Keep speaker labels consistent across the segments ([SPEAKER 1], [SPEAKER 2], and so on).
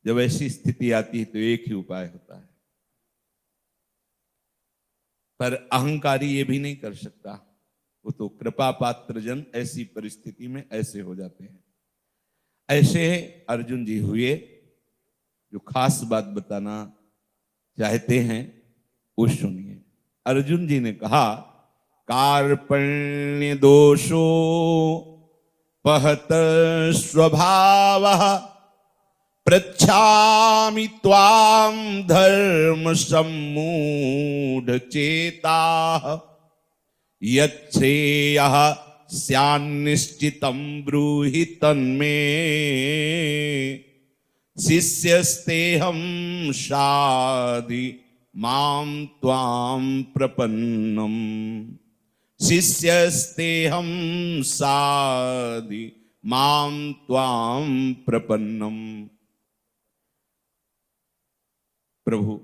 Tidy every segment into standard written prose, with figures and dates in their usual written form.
[SPEAKER 1] जब ऐसी स्थिति आती है तो एक ही उपाय होता है, पर अहंकारी ये भी नहीं कर सकता। वो तो कृपा पात्र जन ऐसी परिस्थिति में ऐसे हो जाते हैं। ऐसे अर्जुन जी हुए। जो खास बात बताना चाहते हैं वो सुनिए। अर्जुन जी ने कहा, कार्पण्य दोषो पहत स्वभाव पृच्छामि त्वां धर्म सम्मूढ़ चेता यच्छ्रेयः स्यान्निश्चितं ब्रूहि तन्मे शिष्यस्तेहं शाधि मां त्वां प्रपन्नम। शिष्यस्तेहं साधि मां त्वां प्रपन्नम। प्रभु,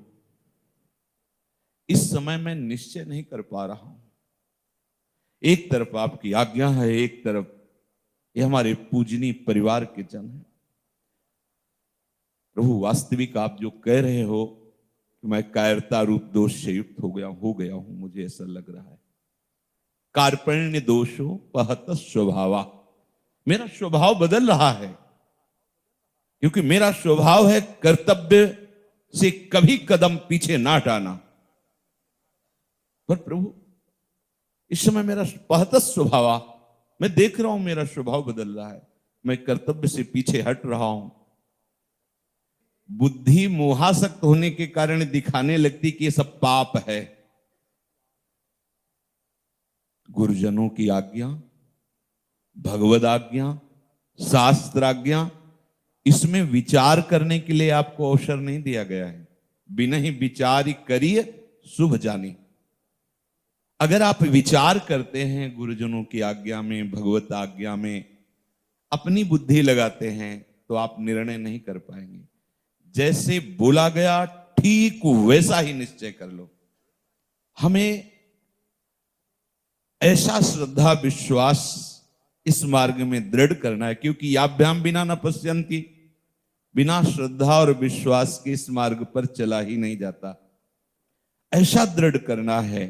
[SPEAKER 1] इस समय मैं निश्चय नहीं कर पा रहा हूं। एक तरफ आपकी आज्ञा है, एक तरफ ये हमारे पूजनीय परिवार के जन हैं। प्रभु, वास्तविक आप जो कह रहे हो कि मैं कायरता रूप दोष से युक्त हो गया हूं, मुझे ऐसा लग रहा है। कार्पण्य दोषो पहत स्वभावा, मेरा स्वभाव बदल रहा है, क्योंकि मेरा स्वभाव है कर्तव्य से कभी कदम पीछे ना हटाना। पर प्रभु, इस समय मेरा पहत स्वभाव, मैं देख रहा हूं मेरा स्वभाव बदल रहा है, मैं कर्तव्य से पीछे हट रहा हूं। बुद्धि मोहासक्त होने के कारण दिखाने लगती कि ये सब पाप है। गुरुजनों की आज्ञा, भगवद आज्ञा, शास्त्र आज्ञा, इसमें विचार करने के लिए आपको अवसर नहीं दिया गया है। बिना ही विचार करिए शुभ जानी। अगर आप विचार करते हैं गुरुजनों की आज्ञा में, भगवत आज्ञा में, अपनी बुद्धि लगाते हैं, तो आप निर्णय नहीं कर पाएंगे। जैसे बोला गया ठीक वैसा ही निश्चय कर लो। हमें ऐसा श्रद्धा विश्वास इस मार्ग में दृढ़ करना है, क्योंकि याभ्याम बिना न पश्यन्ति, बिना श्रद्धा और विश्वास के इस मार्ग पर चला ही नहीं जाता। ऐसा दृढ़ करना है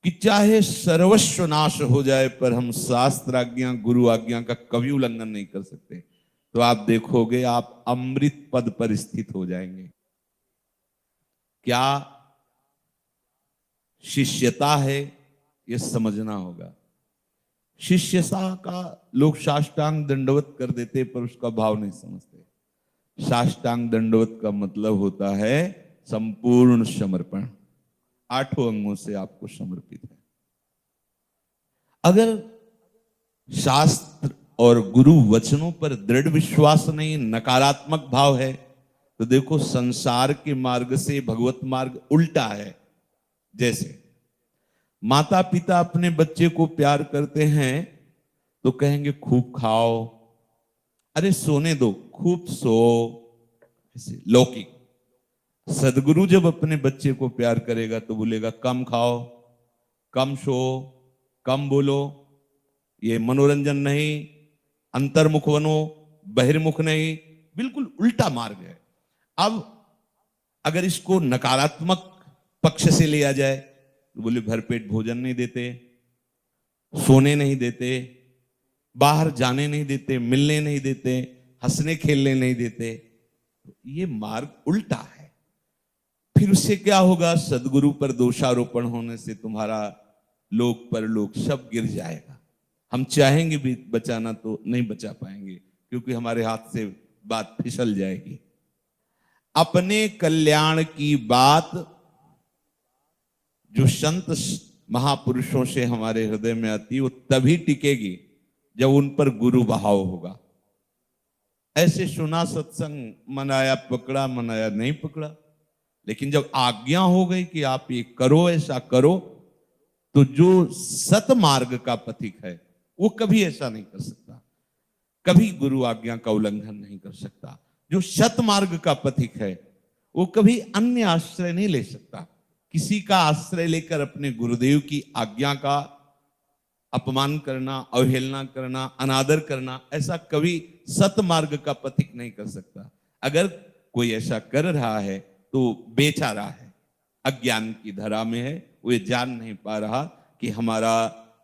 [SPEAKER 1] कि चाहे सर्वस्व नाश हो जाए, पर हम शास्त्र आज्ञा, गुरु आज्ञा का कभी उल्लंघन नहीं कर सकते। तो आप देखोगे आप अमृत पद पर स्थित हो जाएंगे। क्या शिष्यता है, यह समझना होगा। शिष्यता का लोग साष्टांग दंडवत कर देते, पर उसका भाव नहीं समझते। साष्टांग दंडवत का मतलब होता है संपूर्ण समर्पण, 8 अंगों से आपको समर्पित है। अगर शास्त्र और गुरु वचनों पर दृढ़ विश्वास नहीं, नकारात्मक भाव है, तो देखो संसार के मार्ग से भगवत मार्ग उल्टा है। जैसे माता पिता अपने बच्चे को प्यार करते हैं तो कहेंगे खूब खाओ, अरे सोने दो, खूब सो, ऐसे लौकिक। सदगुरु जब अपने बच्चे को प्यार करेगा तो बोलेगा कम खाओ, कम सो, कम बोलो, ये मनोरंजन नहीं, अंतर्मुख बनो, बहिर्मुख नहीं। बिल्कुल उल्टा मार्ग है। अब अगर इसको नकारात्मक पक्ष से लिया जाए तो बोले भरपेट भोजन नहीं देते, सोने नहीं देते, बाहर जाने नहीं देते, मिलने नहीं देते, हंसने खेलने नहीं देते। ये मार्ग उल्टा है। फिर उससे क्या होगा? सदगुरु पर दोषारोपण होने से तुम्हारा लोक परलोक सब गिर जाएगा। हम चाहेंगे भी बचाना तो नहीं बचा पाएंगे, क्योंकि हमारे हाथ से बात फिसल जाएगी। अपने कल्याण की बात जो संत महापुरुषों से हमारे हृदय में आती है, वो तभी टिकेगी जब उन पर गुरु भाव होगा। ऐसे सुना सत्संग, मनाया पकड़ा, मनाया नहीं पकड़ा, लेकिन जब आज्ञा हो गई कि आप ये करो, ऐसा करो, तो जो सत मार्ग का पथिक है वो कभी ऐसा नहीं कर सकता, कभी गुरु आज्ञा का उल्लंघन नहीं कर सकता। जो सत मार्ग का पथिक है वो कभी अन्य आश्रय नहीं ले सकता। किसी का आश्रय लेकर अपने गुरुदेव की आज्ञा का अपमान करना, अवहेलना करना, अनादर करना, ऐसा कभी सतमार्ग का पथिक नहीं कर सकता। अगर कोई ऐसा कर रहा है तो बेचा रहा है, अज्ञान की धरा में है, वो ये जान नहीं पा रहा कि हमारा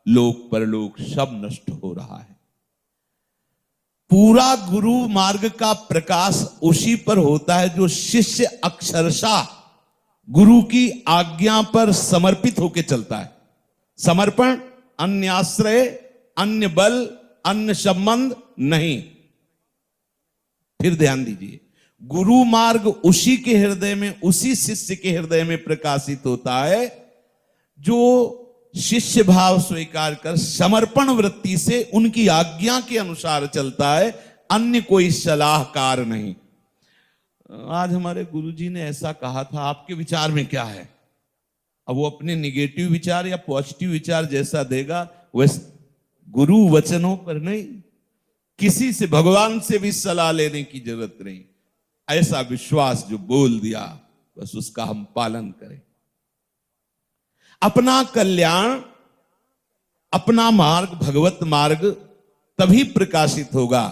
[SPEAKER 1] लोक परलोक सब नष्ट हो रहा है। पूरा गुरु मार्ग का प्रकाश उसी पर होता है जो शिष्य अक्षरशः गुरु की आज्ञा पर समर्पित होकर चलता है। समर्पण, अन्य आश्रय, अन्य बल, अन्य संबंध नहीं। फिर ध्यान दीजिए, गुरु मार्ग उसी के हृदय में, उसी शिष्य के हृदय में प्रकाशित होता है जो शिष्य भाव स्वीकार कर समर्पण वृत्ति से उनकी आज्ञा के अनुसार चलता है, अन्य कोई सलाहकार नहीं। आज हमारे गुरुजी ने ऐसा कहा था, आपके विचार में क्या है? अब वो अपने निगेटिव विचार या पॉजिटिव विचार जैसा देगा वैसे, गुरु वचनों पर नहीं, किसी से, भगवान से भी सलाह लेने की जरूरत नहीं। ऐसा विश्वास जो बोल दिया बस उसका हम पालन करें। अपना कल्याण, अपना मार्ग, भगवत मार्ग तभी प्रकाशित होगा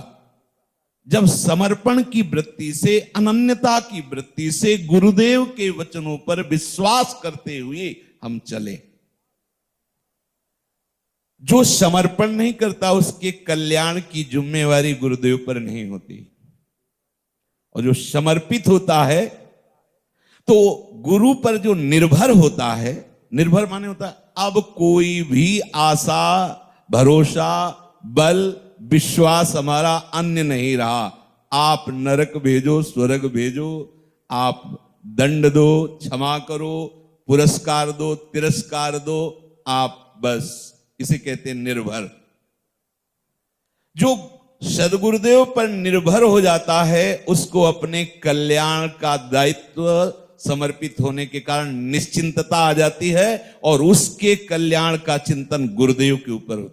[SPEAKER 1] जब समर्पण की वृत्ति से, अनन्यता की वृत्ति से गुरुदेव के वचनों पर विश्वास करते हुए हम चले। जो समर्पण नहीं करता उसके कल्याण की जिम्मेवारी गुरुदेव पर नहीं होती, और जो समर्पित होता है तो गुरु पर जो निर्भर होता है, निर्भर माने होता है अब कोई भी आशा, भरोसा, बल, विश्वास हमारा अन्य नहीं रहा। आप नरक भेजो, स्वर्ग भेजो, आप दंड दो, क्षमा करो, पुरस्कार दो, तिरस्कार दो, आप बस, इसे कहते हैं निर्भर। जो सदगुरुदेव पर निर्भर हो जाता है उसको अपने कल्याण का दायित्व समर्पित होने के कारण निश्चिंतता आ जाती है और उसके कल्याण का चिंतन गुरुदेव के ऊपर होता है।